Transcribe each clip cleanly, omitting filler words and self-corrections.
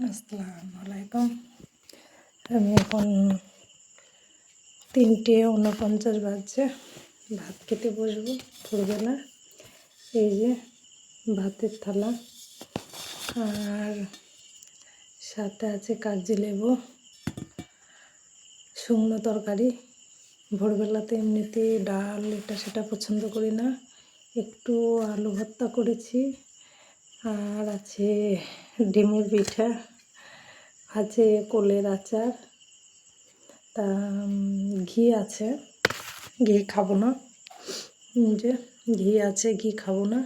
আসসালামু আলাইকুম। আমি এখন 3:49 বাজছে, ভাত খেতে বসবো ভোরবেলা। এই যে ভাতের থালা, আর সাথে আছে কাগজি লেবু, শুকনো তরকারি। ভোরবেলাতে এমনিতেই ডাল এটা সেটা পছন্দ করি না, একটু আলু ভর্তা করেছি, আর আছে ডিমের পিঠা, আছে কোলের আচার, তা ঘি আছে, ঘি খাবো না, যে ঘি আছে ঘি খাবো না,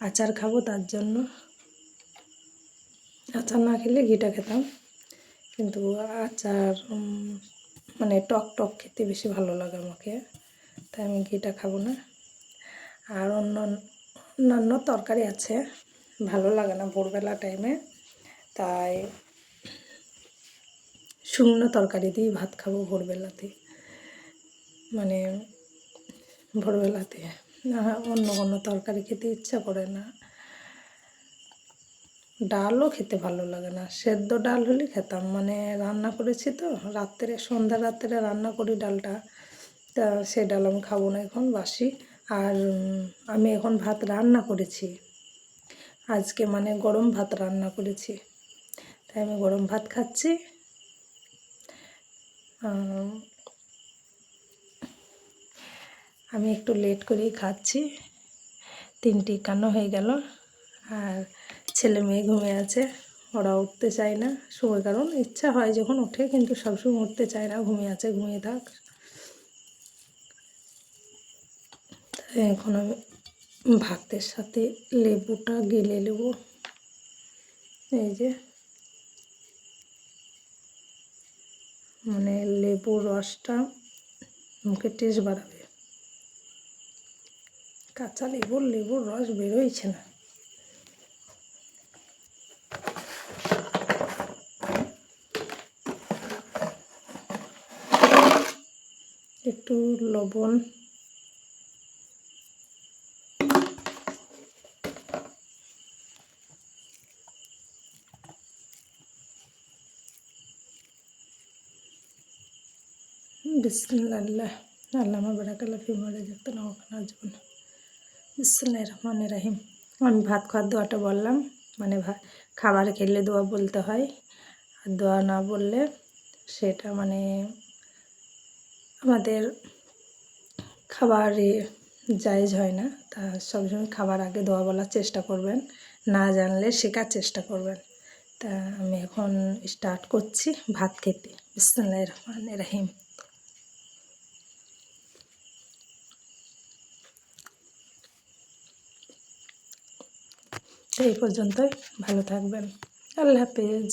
আচার খাবো, তার জন্য আচার না খেলে ঘিটা খেতাম, কিন্তু আচার মানে টক টক খেতে বেশি ভালো লাগে আমাকে, তাই আমি ঘিটা খাবো না। আর অন্যান্য তরকারি আছে, ভালো লাগে না ভোরবেলা টাইমে, তাই শুকনো তরকারি দিয়েই ভাত খাবো ভোরবেলাতে, মানে ভোরবেলাতে অন্য কোনো তরকারি খেতে ইচ্ছা করে না, ডালও খেতে ভালো লাগে না। সেদ্ধ ডাল হলে খেতাম, মানে রান্না করেছি তো রাত্রে, সন্ধ্যা রাত্রে রান্না করি ডালটা, তা সে ডাল আমি খাবো না, এখন বাসি। আর আমি এখন ভাত রান্না করেছি আজকে, মানে গরম ভাত রান্না করেছি, তাই আমি গরম ভাত খাচ্ছি। আমি একটু লেট করেই খাচ্ছি, 3:51 হয়ে গেল, আর ছেলে মেয়ে ঘুমিয়ে আছে, ওরা উঠতে চায় না সময়, কারণ ইচ্ছা হয় যখন ওঠে, কিন্তু সবসময় উঠতে চায় না, ঘুমিয়ে আছে, ঘুমিয়ে থাক। তাই এখন আমি ভাতের সাথে লেবুটা গেলে নেব, এই যে মানে লেবুর রসটা মুখে টেস্ট বাড়াবে, কাঁচা লেবুর রস বেরোইছে না। একটু লবণ, বিসমিল্লাহ আল্লামা বারাকাল্লাহ ফি মা রাযাকতানা ওয়া কিনা আযাবান্নার। বিসমিল্লাহির রহমানির রহিম। আমি ভাত খাওয়ার দোয়াটা বললাম, মানে খাবার খেলে দোয়া বলতে হয়, আর দোয়া না বললে সেটা মানে আমাদের খাবারে জায়েজ হয় না। তা সবসময় খাবার আগে দোয়া বলার চেষ্টা করবেন, না জানলে শেখার চেষ্টা করবেন। তা আমি এখন স্টার্ট করছি ভাত খেতে। বিসমিল্লাহির রহমানির রহিম। এই পর্যন্তই, ভালো থাকবেন, আল্লাহ হাফেজ।